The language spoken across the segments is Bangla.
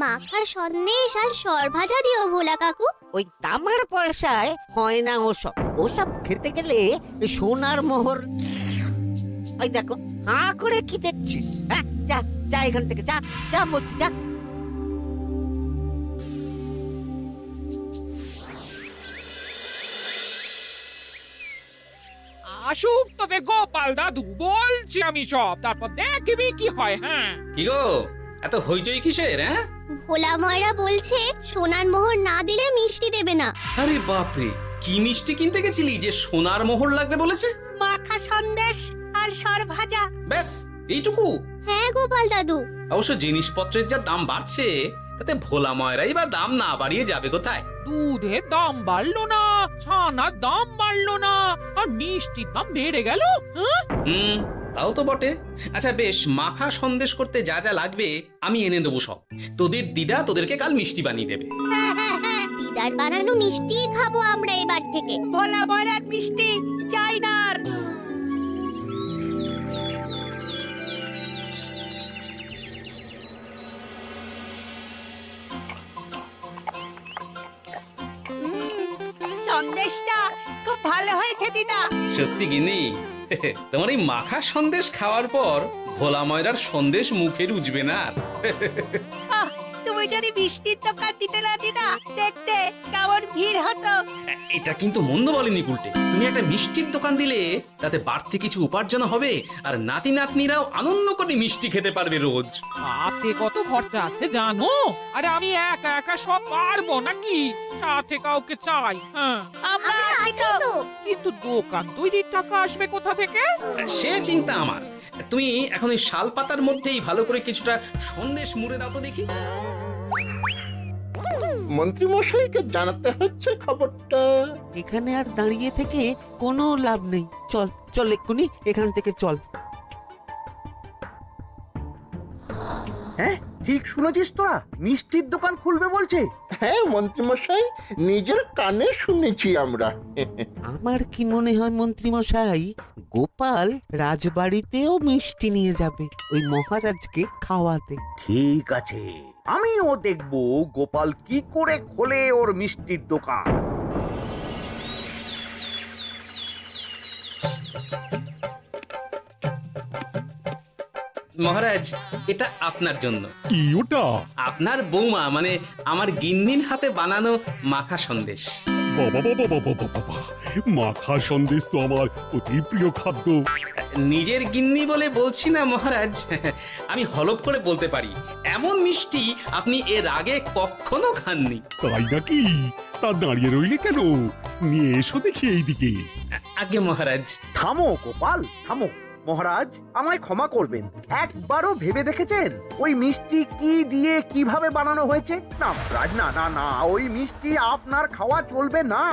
মাখা সন্দেশ আর সরভাজা দিও ভোলা কাকু। ওই তামার পয়সায় হয় না ওসব। ওসব খেতে গেলে সোনার মোহর। ওই দেখো, হাঁ করে কি দেখছিস? হ্যাঁ, যা যা এখান থেকে, যা যা বলছি, যা। আসুক তবে গোপাল দাদু, বলছি আমি সব, তারপর দেখবি কি হয়। হ্যাঁ, কি গো, এত হইচই কিসের? হ্যাঁ, ভোলা ময়রা বলছে সোনার মোহর না দিলে মিষ্টি দেবে না। আরে বাপরে, কি মিষ্টি কিনতে গেছিলি যে সোনার মোহর লাগবে বলেছে? মাখা সন্দেশ আর সরভাজা। ব্যাস এইটুকু? হ্যাঁ গোপাল দাদু। অবশ্য জিনিসপত্রের যা দাম বাড়ছে, তাতে ভোলা ময়রাই বা দাম না বাড়িয়ে যাবে কোথায়? দুধের দাম বাড়লো না, ছানার দাম বাড়লো না, আর মিষ্টির দাম বেড়ে গেল। হ্যাঁ, তাও তো বটে। আচ্ছা বেশ, মাখা সন্দেশ করতে যা যা লাগবে আমি এনে দেবো সব। তোদের দিদা তোদেরকে কাল মিষ্টি বানিয়ে দেবে। দিদার বানানো মিষ্টি খাবো আমরা এবার থেকে। ভোলা ময়রার মিষ্টি চাই না আর। সন্দেশটা খুব ভালো হয়েছে দিদা। সত্যি গিনি, তোমার এই মাখা সন্দেশ খাওয়ার পর ভোলা ময়রার সন্দেশ মুখে রুজবে না আর। আহ, তুমি যদি মিষ্টির দোকান দিতে না দিদা, দেখতে কেমন ভিড় হতো। এটা কিন্তু মন্দ বলেনি গুলটে। তুমি একটা মিষ্টির দোকান দিলে তাতে বাড়তি কিছু উপার্জন হবে, আর নাতি নাতনিরাও আনন্দ করে মিষ্টি খেতে পারবে রোজ। হাতে কত খরচা আছে জানো? আরে আমি একা একা সব পারবো নাকি? সাথে কাউকে চাই। হ্যাঁ, আমরা আছি আছি তো। তো। কিন্তু দোকান তৈরির টাকা আসবে কোথা থেকে? সে চিন্তা আমার। তুমি এখন ওই শাল পাতার মধ্যেই ভালো করে কিছুটা সন্দেশ মুড়ে দাও তো দেখি। মন্ত্রী মশাইকে জানাতে হচ্ছে খবরটা। এখানে আর দাঁড়িয়ে থেকে কোনো লাভ নেই। চল চল, এক্ষুনি এখান থেকে চল। হ্যাঁ, ঠিক শুনেছিস তোরা, মিষ্টির দোকান খুলবে বলছে। হ্যাঁ মন্ত্রী মশাই, নিজের কানে শুনেছি আমরা। আমার কি মনে হয় মন্ত্রী মশাই, গোপাল রাজবাড়িতেও মিষ্টি নিয়ে যাবে ওই মহারাজকে খাওয়াতে। ঠিক আছে, আমিও দেখবো গোপাল কি করে খোলে ওর মিষ্টির দোকান। মহারাজ, এটা আপনার জন্য। কি ওটা? আপনার বৌমা মানে আমার গিন্নির হাতে বানানো মাখা সন্দেশ। বাবা বাবা বাবা বাবা, মাখা সন্দেশ তো আমার অতি প্রিয় খাদ্য। নিজের গিন্নি বলে বলছি না মহারাজ, আমি হলপ করে বলতে পারি এমন মিষ্টি আপনি এর আগে কখনো খাননি। তাই নাকি? তা দাঁড়িয়ে রইলে কেন? নিয়ে এসো দেখি এইদিকে। আগে মহারাজ। থামো গোপাল, থামো। মহারাজ, আমায় ক্ষমা করবেন, একবারও ভেবে দেখেছেন ওই মিষ্টি কি দিয়ে কিভাবে বানানো হয়েছে? না মহারাজ, না না না, ওই মিষ্টি আপনার খাওয়া চলবে না।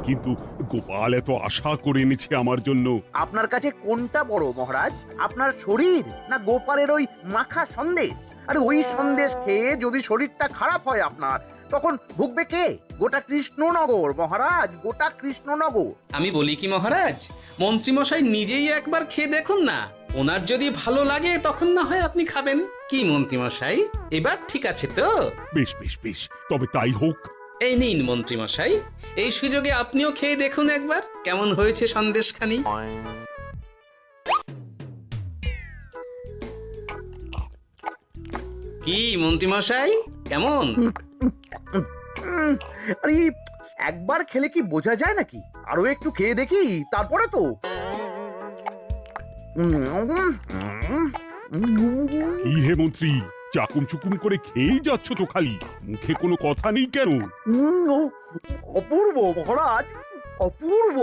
কিন্তু গোপাল এত আশা করে এনেছে আমার জন্য। আপনার কাছে কোনটা বড় মহারাজ, আপনার শরীর না গোপালের ওই মাখা সন্দেশ? আরে ওই সন্দেশ খেয়ে যদি শরীরটা খারাপ হয় আপনার, তখন ভুগবে কে? গোটা কৃষ্ণনগর মহারাজ, গোটা কৃষ্ণনগর। আমি বলি কি মহারাজ, মন্ত্রীমশাই নিজেই একবার খেয়ে দেখুন না। ওনার যদি ভালো লাগে তখন না হয় আপনি খাবেন। কি মন্ত্রীমশাই, এবার ঠিক আছে তো? বেশ বেশ বেশ, তবে তাই হোক। এই নিন মন্ত্রীমশাই, এই সুযোগে আপনিও খেয়ে দেখুন একবার কেমন হয়েছে সন্দেশখানি। কি মন্ত্রীমশাই, কেমন? আরে একবার খেলে কি বোঝা যায় নাকি? আরো একটু খেয়ে দেখি তারপরে তো। কি হে মন্ত্রী, চাকুম চুকুম করে খেয়েই যাচ্ছ তো খালি, মুখে কোনো কথা নেই কেন? অপূর্ব মহারাজ, অপূর্ব।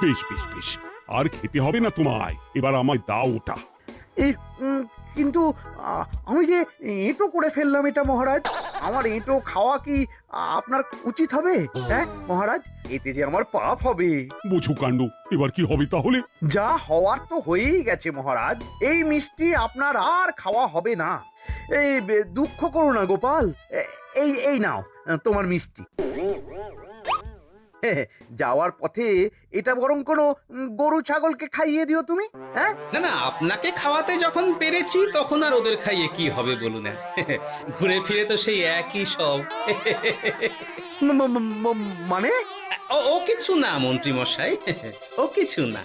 বেশ বেশ বেশ, আর খেতে হবে না তোমায়, এবার আমায় দাও ওটা। কিন্তু আমি যে এঁটো করে ফেললাম এটা মহারাজ, আমার এঁটো খাওয়া কি আপনার উচিত হবে? হ্যাঁ মহারাজ, এতে যে আমার পাপ হবে। বোঝো কাণ্ড, এবার কি হবে তাহলে? যা হওয়ার তো হয়েই গেছে মহারাজ, এই মিষ্টি আপনার আর খাওয়া হবে না। এই দুঃখ করো না গোপাল, এই এই নাও তোমার মিষ্টি। যাওয়ার পথে এটা বরং কোনো গরু ছাগলকে খাইয়ে দিও তুমি। হ্যাঁ, না না, আপনাকে খাওয়াতে যখন পেরেছি তখন আর ওদের খাইয়ে কি হবে বলুন না। ঘুরে ফিরে তো সেই একই সব। মানে ও কিছু না মন্ত্রী মশাই, ও কিছু না।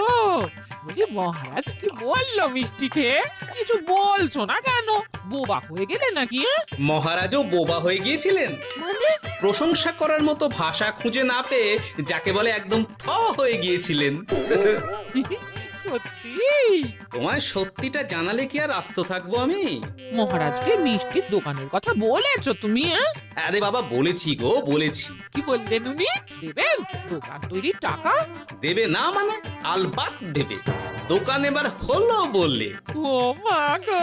ও বলি মহারাজ কি বললো মিষ্টি খেয়ে? কিছু বলছো না কেন? বোবা হয়ে গেলে নাকি? মহারাজও বোবা হয়ে গিয়েছিলেন? মানে প্রশংসা করার মতো ভাষা খুঁজে না পেয়ে যাকে বলে একদম থ হয়ে গিয়েছিলেন। সত্যি? তোমায় সত্যিটা জানালে কি আর আস্ত থাকবো আমি? মহারাজকে মিষ্টির দোকানের কথা বলেছো তুমি? আরে বাবা, বলেছি গো, বলেছি। কি বললেন উনি? দেবেন দোকান তৈরির টাকা? দেবে না মানে? আলবাত দেবে। দোকান এবার হলো বললে। ও মা গো,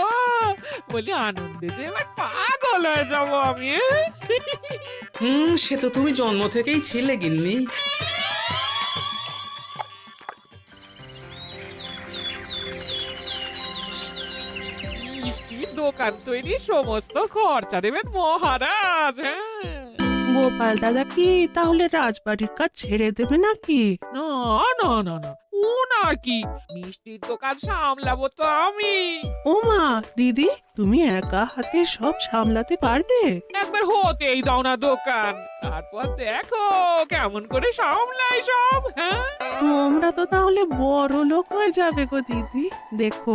বলি আনন্দে যে এবার পাগল হয়ে যাবো আমি। সে তো তুমি জন্ম থেকেই ছিলে গিন্নি। মিষ্টির দোকান তৈরির সমস্ত খরচা দেবেন মহারাজ। হ্যাঁ, গোপাল দাদা কি তাহলে রাজবাড়ির কাজ ছেড়ে দেবে নাকি? না না না না, ও নাকি, মিষ্টির দোকান সামলাবো তো আমি। ওমা দিদি, তুমি একা হাতে সব সামলাতে পারবে? একবার হতেই দাও না দোকান, তারপর দেখো কেমন করে সামলাই সব। হ্যাঁ, তোমরা তো তাহলে বড় লোক হয়ে যাবে গো দিদি। দেখো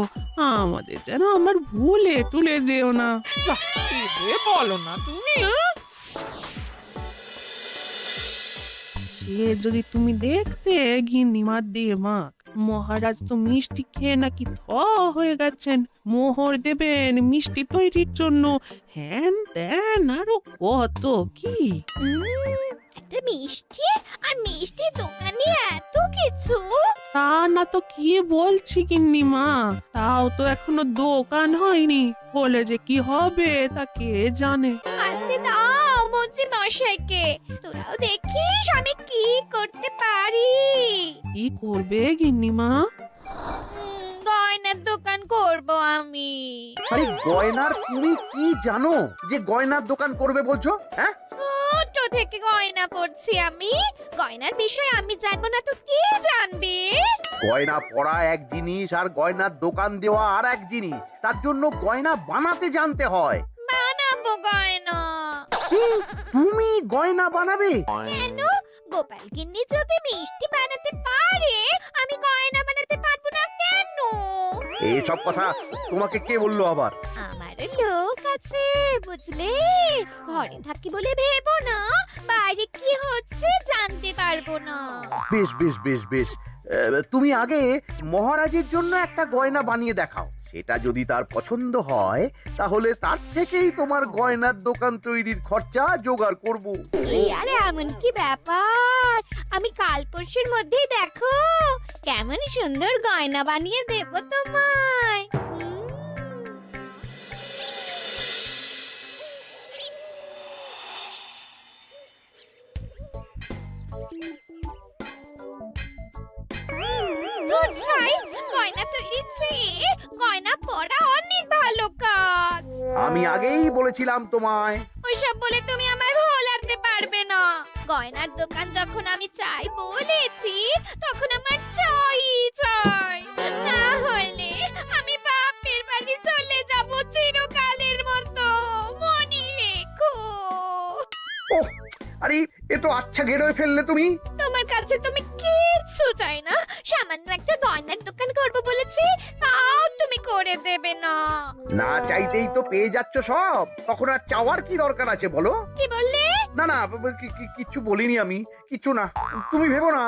আমাদের যেন আমার ভুলে টুলে যেও না। যা, এ বলো না তুমি। হ্যাঁ? সে যদি তুমি দেখতে গিন্নিমার দিয়ে মাক, মহারাজ তো মিষ্টি খেয়ে নাকি থ হয়ে গেছেন। মোহর দেবেন মিষ্টি তৈরির জন্য, হ্যান ত্যান আরো কত কি। একটা মিষ্টি আর মিষ্টির দোকানে এত কিছু। তা না তো কি বলছি গিন্নিমা, তাও তো এখনো দোকান হয়নি, বলে যে কি হবে তা কে জানে। আসতে দাও মন্ত্রী মশাইকে, তোরাও দেখিস আমি কি করতে পারি। কি করবে গিন্নিমা? গয়নার দোকান করব আমি। আরে গয়নার তুমি কি জানো যে গয়নার দোকান করবে বলছো? হ্যাঁ, ছোট থেকে গয়না পড়ছি আমি, গয়নার বিষয় আমি জানবো না তো কে জানবে? গয়না পরা এক জিনিস আর গয়নার দোকান দেওয়া আর এক জিনিস। তার জন্য গয়না বানাতে জানতে হয়। বানাবো গয়না। তুমি গয়না বানাবে? কেন? গোপাল গিন্নি যদি মিষ্টি বানাতে পারে, আমি গয়না বানাতে পারবো না কেন? এইসব কথা তোমাকে কে বললো আবার? আমার লোক আছে বুঝলে, ঘরে থাকি বলে ভেবো না বাইরে কি হচ্ছে জানতে পারবো না। বেশ বেশ বেশ বেশ, তুমি আগে মহারাজের জন্য একটা গয়না বানিয়ে দেখাও। সেটা যদি তার পছন্দ হয় তাহলে তার থেকেই তোমার গয়নার দোকান তৈরির খরচা জোগাড় করব। এই আরে এমন কি ব্যাপার, আমি কাল পরশুর মধ্যেই দেখো কেমন সুন্দর গয়না বানিয়ে দেবো তোমায়। গয়না তৈরির চেয়ে গয়না পরা অনেক ভালো কাজ। আমি আগেই বলেছিলাম তোমায়। ওইসব বলে তুমি আমার ভোলাতে পারবে না। গয়নার দোকান যখন আমি চাই বলেছি, তখন আমার চাই চাই, না হলে আমি বাপের বাড়ি চলে যাব চিরকালের মতো, মনে রেখো। ওহ, আরে এ তো আচ্ছা গেড়ে ফেললে তুমি। তোমার কাছে তুমি কিচ্ছু চাই না, সামান্য একটা গয়নার দোকান করব বলেছি, তাও তুমি করে দেবে না। না চাইতেই তো পেয়ে যাচ্ছ সব, তখন আর চাওয়ার কি দরকার আছে বলো? কি বললে? না না, কিচ্ছু বলিনি আমি, কিচ্ছু না। তুমি ভেবো না,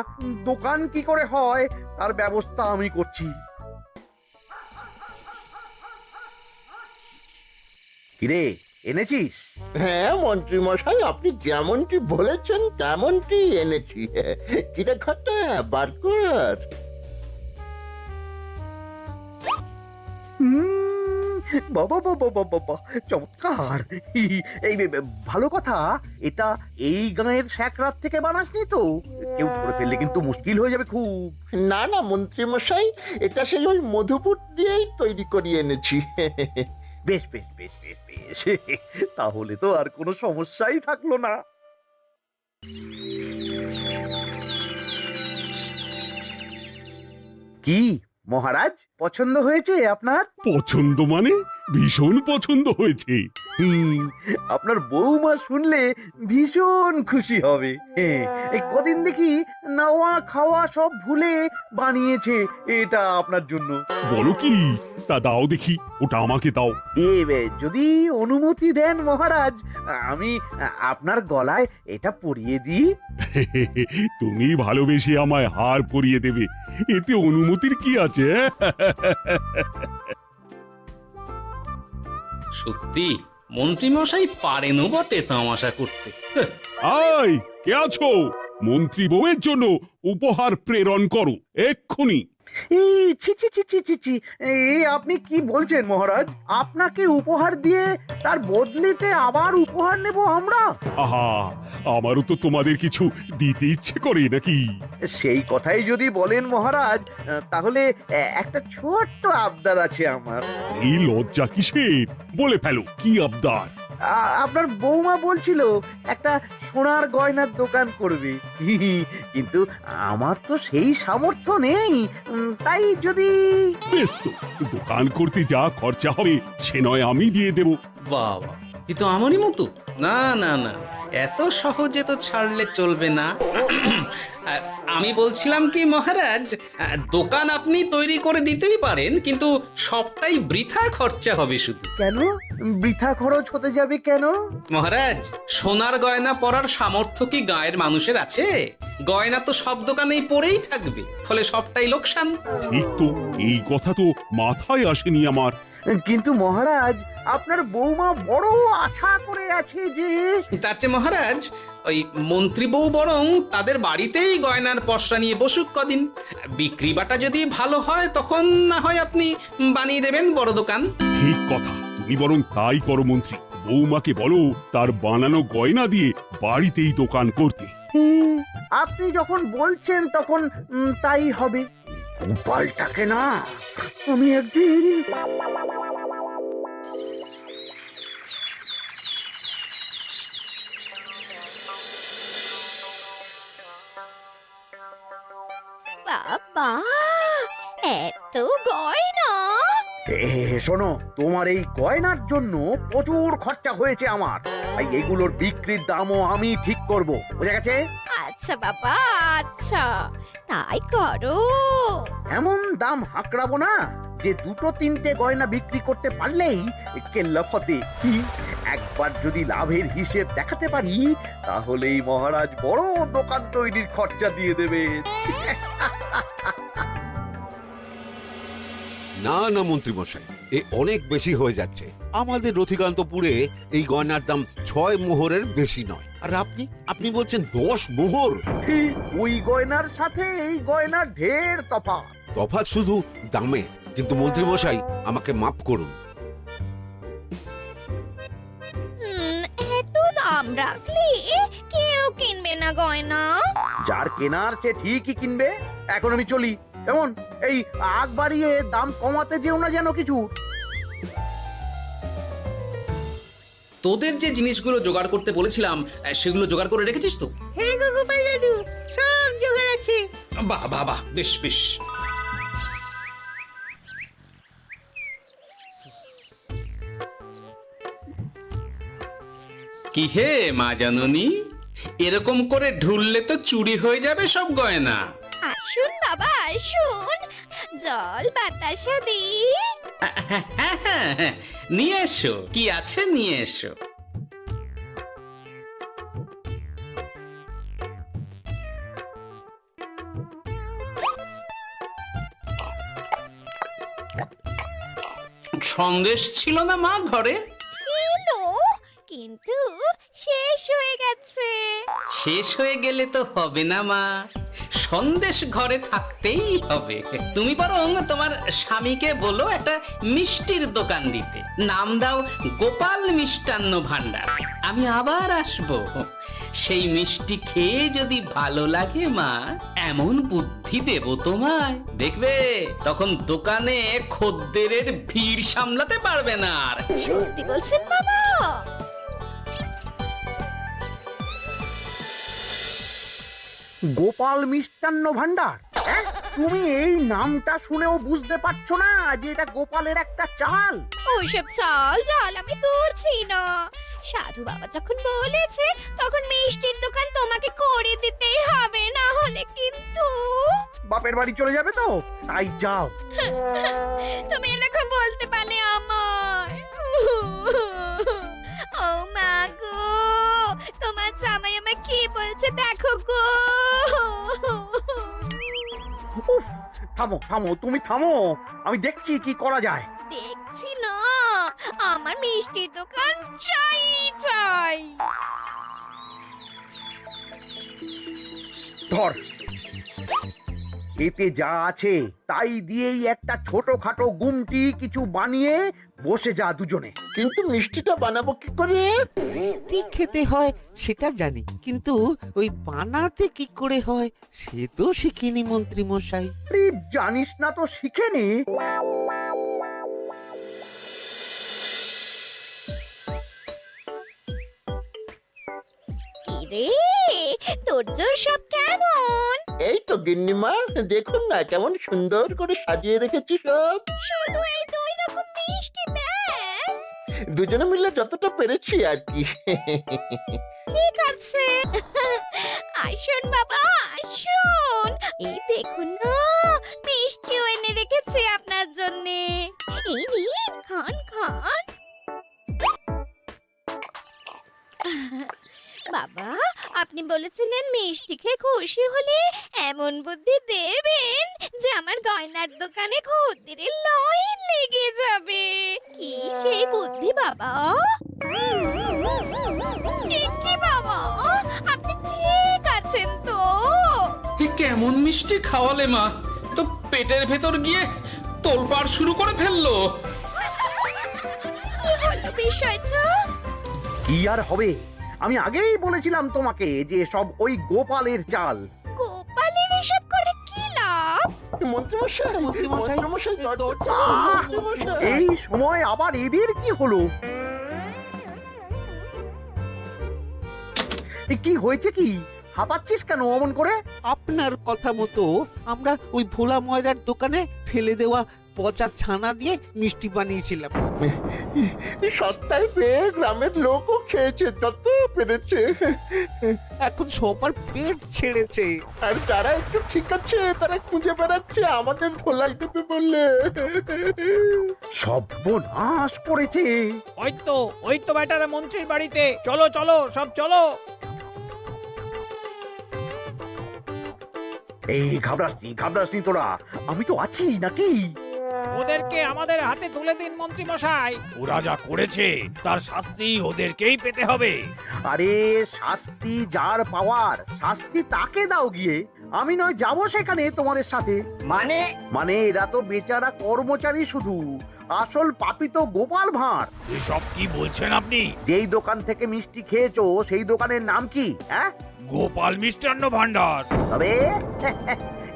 দোকান কি করে হয় তার ব্যবস্থা আমি করছি। কিরে, এনেছিস? হ্যাঁ মন্ত্রী মশাই, আপনি যেমনটি বলেছেন তেমনটি এনেছি। কিরে ঘটা, বার কর। বাবা বাবা বাবা বাবা, চমৎকার। এই ভালো কথা, এটা এই গাঁয়ের স্যাকরাত থেকে বানাসনি তো? কেউ ধরে ফেললে কিন্তু মুশকিল হয়ে যাবে খুব। না না মন্ত্রী মশাই, এটা সেই ওই মধুপুর দিয়েই তৈরি করিয়ে এনেছি। বেশ বেশ বেশ বেশ বেশ, তাহলে তো আর কোনো সমস্যাই থাকলো না। কি মহারাজ, পছন্দ হয়েছে আপনার? পছন্দ মানে ভীষণ পছন্দ হয়েছে। আপনার বৌমা শুনলে ভীষণ খুশি হবে। এই কদিন দেখি নাওয়া খাওয়া সব ভুলে বানিয়েছে এটা আপনার জন্য। বলো কি, তা দাও দেখি, ওটা আমাকে দাও। যদি অনুমতি দেন মহারাজ, আমি আপনার গলায় এটা পরিয়ে দিই। তুমি ভালোবেসে আমায় হার পরিয়ে দেবে, এতে অনুমতির কি আছে? সত্যি মন্ত্রীমশাই পারেনও বটে তামাশা করতে। হ্যাঁ, আয়, কে আছো? মন্ত্রী বউয়ের জন্য উপহার প্রেরণ করো এক্ষুনি। এই ছি ছি ছি ছি ছি ছি, এই আপনি কি বলছেন মহারাজ? আপনাকে উপহার দিয়ে তার বদলেতে আবার উপহার নেব আমরা? আহা, আমারও তো তোমাদের কিছু দিতে ইচ্ছে করে নাকি? সেই কথাই যদি বলেন মহারাজ, তাহলে একটা ছোট্ট আবদার আছে আমার। এই লজ্জা কিসের? বলে ফেলো, কি আবদার? আপনার বৌমা বলছিল একটা সোনার গয়নার দোকান করবে, কিন্তু আমার তো সেই সামর্থ্য নেই। তাই যদি... বেশ তো, দোকান করতে যা খরচা হবে সে নয় আমি দিয়ে দেব। বাবা, এ তো আমারই মতো। না না না, এত সহজে তো ছাড়লে চলবে না। আমি বলছিলাম কি মহারাজ, দোকান আপনি তৈরি করে দিতেই পারেন, কিন্তু সবটাই বৃথা খরচা হবে শুধু। কেন বৃথা খরচ হতে যাবে কেন? মহারাজ, সোনার গয়না পরার সামর্থ্য কি গায়ের মানুষের আছে? গয়না তো সব দোকানেই পড়েই থাকবে, ফলে সবটাই লোকসান। ঠিক তো, এই কথা তো মাথায় আসেনি আমার। কিন্তু মহারাজ, আপনার বৌমা বড় আশা করে আছে যে... তার চেয়ে মহারাজ, ওই মন্ত্রী বউ বরং তাদের বাড়িতেই গয়নার পসরা নিয়ে বসুক কদিন। বিক্রি বাটা যদি ভালো হয় তখন না হয় আপনি বানিয়ে দেবেন বড় দোকান। ঠিক কথা, তুমি বরং তাই করো মন্ত্রী। বৌমাকে বলো তার বানানো গয়না দিয়ে বাড়িতেই দোকান করতে। আপনি যখন বলছেন তখন তাই হবে। গোপালটাকে না আমি একদিন... বাবা, এত গয়না! শোনো, তোমার এই গয়নার জন্য প্রচুর খরচা হয়েছে আমার, তাই এগুলোর বিক্রির দামও আমি ঠিক করব, বুঝা গেছে? আচ্ছা বাবা, আচ্ছা, তাই করো। এমন দাম হাঁকড়াবো না যে দুটো তিনটে গয়না বিক্রি করতে পারলেই কেল্লা ফতে। একবার যদি লাভের হিসেব দেখাতে পারি, তাহলেই মহারাজ বড় দোকান তৈরির খরচা দিয়ে দেবেন। না না মন্ত্রী মশাই, এ অনেক বেশি হয়ে যাচ্ছে। আমাদের রথিকান্তপুরে এই গয়নার দাম 6 মোহরের বেশি নয়, আর আপনি বলছেন 10 মোহর? ওই গয়নার সাথে এই গয়নার ঢের তফাৎ। তফাৎ শুধু দামে। কিন্তু মন্ত্রী মশাই, আমাকে মাফ করুন। এত দাম রাখলে কেউ কিনবে না গয়না। যার কেনার সে ঠিকই কিনবে। এখন আমি চলি। কেমন, এই আগ বাড়িয়ে দাম কমাতে যেও না যেন কিছু। তোদের যে জিনিসগুলো জোগাড় করতে বলেছিলাম সেগুলো জোগাড় করে রেখেছিস তো? হ্যাঁ গো গোপাল দাদু, সব জোগাড় আছে। বাহ বাহ বাহ, বেশ বেশ। কি হে মা জাননী, এরকম করে ঢুললে তো চুরি হয়ে যাবে সব গয়না। আসুন বাবা, আসুন, জল বাতাসা দিই। নিয়ে এসো, কি আছে নিয়ে এসো। সন্দেশ ছিল না মা ঘরে? ছিল, কিন্তু শেষ হয়ে গেছে। শেষ হয়ে গেলে তো হবে না মা, সন্দেশ ঘরে থাকতেই হবে। তুমি বরং তোমার স্বামীকে বলো একটা মিষ্টির দোকান দিতে, নাম দাও গোপাল মিষ্টান্ন ভান্ডার। আমি আবার আসবো, সেই মিষ্টি খেয়ে যদি ভালো লাগে মা, এমন বুদ্ধি দেব তোমায়, দেখবে তখন দোকানে খদ্দেরের ভিড় সামলাতে পারবে না আর। সত্যি বলছেন বাবা? গোপাল মিষ্টান্ন ভান্ডার, হ্যাঁ? তুমি এই নামটা শুনেও বুঝতে পারছো না যে এটা গোপালের একটা চাল? ওসব চাল জাল আমি বলছি না। সাধু বাবা যখন বলেছে তখন মিষ্টির দোকান তোমাকে করে দিতেই হবে, না হলে কিন্তু বাপের বাড়ি চলে যাবে তো, তাই যাও। তুমি এরকম বলতে পারলে আমার। ও মা গো, তোমার জামাই আমায় কি বলছে দেখো গো। উফ, থামো থামো, তুমি থামো, আমি দেখছি কি করা যায়। দেখছি না, আমার মিষ্টির দোকান চাই চাই। ধর, এতে যা আছে তাই দিয়েই একটা ছোটখাটো গুমটি কিছু বানিয়ে বসে যা দুজনে। কিন্তু মিষ্টিটা বানাবো কি করে? মিষ্টি খেতে হয় সেটা জানি, কিন্তু ওই বানাতে কি করে হয় সে তো শিখিনি মন্ত্রী মশাই। আরে, জানিস না তো শিখে নে। কি রে, তোর জোর সব কেমন? এই তো গিন্নিমা, দেখুন না কেমন সুন্দর করে সাজিয়ে রেখেছি সব। শুধু এই দুই রকম মিষ্টি ব্যাস? দুজনে মিলে যতটা পেরেছি আর কি। ঠিক আছে, আসুন বাবা আসুন, এই দেখুন না মিষ্টিও এনে রেখেছি আপনার জন্য। এই নিন, খান খান। বাবা, আপনি বলেছিলেন মিষ্টি খেয়ে খুশি হলে এমন বুদ্ধি দেবেন যে আমার গয়নার দোকানে খদ্দেরের লাইন লেগে যাবে। কি সেই বুদ্ধি বাবা? কি বাবা, আপনি ঠিক আছেন তো? এ কেমন মিষ্টি খাওয়ালে মা, তো পেটের ভেতর গিয়ে তোলপাড় শুরু করে ফেললো। কি হলো বিষয়টা? কি আর হবে, আমি আগেই বলেছিলাম তোমাকে যে সব ওই গোপালের চাল। গোপালের এসব করে কি লাভ? মন্ত্রীমশাই, মন্ত্রীমশাই, মন্ত্রীমশাই, দরজা মন্ত্রীমশাই। এই সময় আবার এদের কি হলো? এ কি হয়েছে কি? হাঁপাচ্ছিস কেন অমন করে? আপনার কথা মতো আমরা ওই ভোলা ময়রার দোকানে ফেলে দেওয়া পচা ছানা দিয়ে মিষ্টি বানিয়েছিলাম। সস্তায় পেয়ে গ্রামের লোকও খেয়েছে যত পেরেছে। এখন সবার পেট ছেড়েছে। আর যারা একটু ঠিক আছে তারা খুঁজে বেড়াচ্ছে আমাদের ধোলাই দেবে বললে। সর্বনাশ করেছে। ওই তো বেটারা মন্ত্রীর বাড়িতে, চলো চলো সব চলো। এই ঘাবড়াসনি তোরা, আমি তো আছি নাকি? ওদেরকে আমাদের হাতে তুলে দিন মন্ত্রী মশাই। ওরা যা করেছে তার শাস্তি ওদেরকেই পেতে হবে। আরে শাস্তি যার পাওয়ার, শাস্তি তাকে দাও গিয়ে। আমি নয় যাবো সেখানে তোমাদের সাথে। মানে এরা তো বেচারা কর্মচারী শুধু, আসল পাপী তো গোপাল ভাঁড়। এসব কি বলছেন আপনি? যেই দোকান থেকে মিষ্টি খেয়েছো সেই দোকানের নাম কি? হ্যাঁ, গোপাল মিষ্টান্ন ভান্ডার। তবে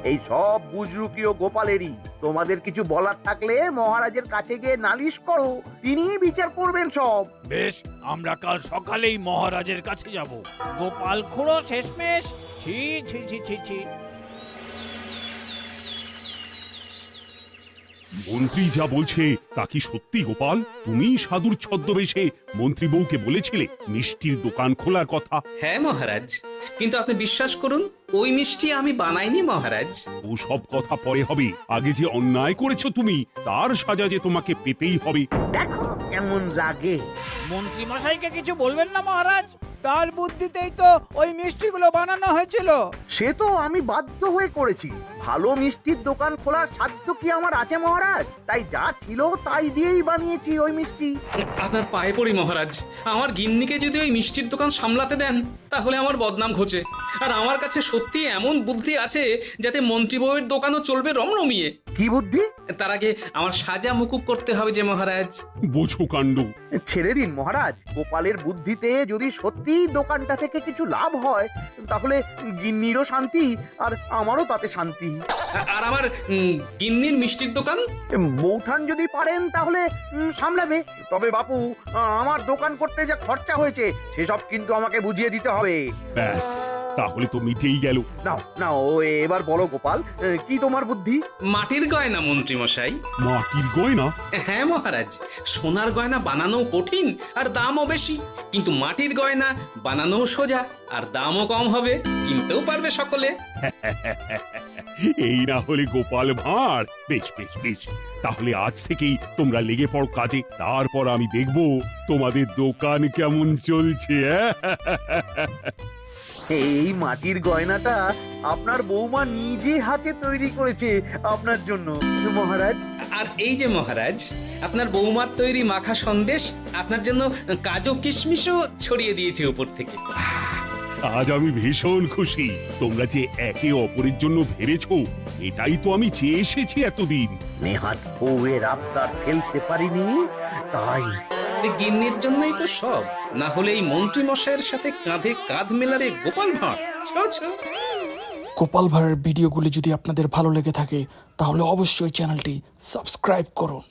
এই সব বুজরুকিও গোপালেরই। তোমাদের কিছু বলার থাকলে মহারাজের কাছে গিয়ে নালিশ করো, তিনিই বিচার করবেন সব। বেশ, আমরা কাল সকালেই মহারাজের কাছে যাব। গোপাল খুড়ো শেষমেশ। ছি ছি ছি ছি ছি। মন্ত্রী যা বলছে তা কি সত্যি গোপাল? তুমি সাধুর ছদ্মবেশে মন্ত্রী বউকে বলেছিলে মিষ্টির দোকান খোলার কথা? হ্যাঁ মহারাজ, কিন্তু আপনি বিশ্বাস করুন ওই মিষ্টি আমি বানাইনি মহারাজ। ও সব কথা পরে হবে, আগে যে অন্যায় করেছো তুমি তার সাজা যে তোমাকে পেতেই হবে। দেখো কেমন লাগে। মন্ত্রী মশাইকে কিছু বলবেন না মহারাজ, তার বুদ্ধিতেই তো ওই মিষ্টিগুলো বানানো হয়েছিল। সে তো আমি বাধ্য হয়ে করেছি। ভালো মিষ্টির দোকান খোলার সাধ্য কি আমার আছে মহারাজ? তাই যা ছিল তাই দিয়েই বানিয়েছি ওই মিষ্টি। আপনার পায়ে পড়ি মহারাজ, আমার গিন্নিকে যদি ওই মিষ্টির দোকান সামলাতে দেন তাহলে আমার বদনাম ঘোচে। আর আমার কাছে সত্যি এমন বুদ্ধি আছে যাতে মন্ত্রী বউয়ের দোকানও চলবে রমরমিয়ে। কি বুদ্ধি? তার আগে আমার সাজা মুকুব করতে হবে যে মহারাজ। বোঝো কাণ্ড। ছেড়ে দিন মহারাজ, গোপালের বুদ্ধিতে যদি সত্যি দোকানটা থেকে কিছু লাভ হয় তাহলে গিন্নিরও শান্তি আর আমারও তাতে শান্তি। আর আমার গিন্নির মিষ্টির দোকান? বৌঠান যদি পারেন তাহলে সামলাবে। তবে বাপু, আমার দোকান করতে যা খরচা হয়েছে সেসব কিন্তু আমাকে বুঝিয়ে দিতে হবে। ব্যাস, তাহলে তো মিটেই গেল। নাও নাও, এবার বলো গোপাল, কি তোমার বুদ্ধি? মাটির গয়না মন্ত্রী মশাই। মাটির গয়না? হ্যাঁ মহারাজ, সোনার গয়না বানানো কঠিন আর দামও বেশি, কিন্তু মাটির গয়না বানানো সোজা আর দামও কম হবে, কিনতেও পারবে সকলে। এই না হলে গোপাল ভাঁড়। বেশ বেশ বেশ, তাহলে আজ থেকেই তোমরা লেগে পড়ো কাজে, তারপর আমি দেখব তোমাদের দোকান কেমন চলছে। এই মাটির গয়নাটা আপনার বৌমা নিজে হাতে তৈরি করেছে আপনার জন্য মহারাজ। আর এই যে মহারাজ, আপনার বৌমার তৈরি মাখা সন্দেশ আপনার জন্য কাজু কিশমিশও ছড়িয়ে দিয়েছে উপর থেকে। আজ আমি ভীষণ খুশি। তোমরা যে একে অপরের জন্য ভেবেছো, এটাই তো আমি চেয়ে এসেছি এতদিন। নেহাত বউয়ের আবদার ফেলতে পারিনি, তাই এই গিন্নির জন্যই তো সব, না হলে এই মন্ত্রী মশাইয়ের সাথে কাঁধে কাঁধ মেলাবে গোপাল ভাঁড়। ছো ছো। গোপাল ভাঁড়ের ভিডিওগুলি যদি আপনাদের ভালো লেগে থাকে তাহলে অবশ্যই চ্যানেলটি সাবস্ক্রাইব করুন।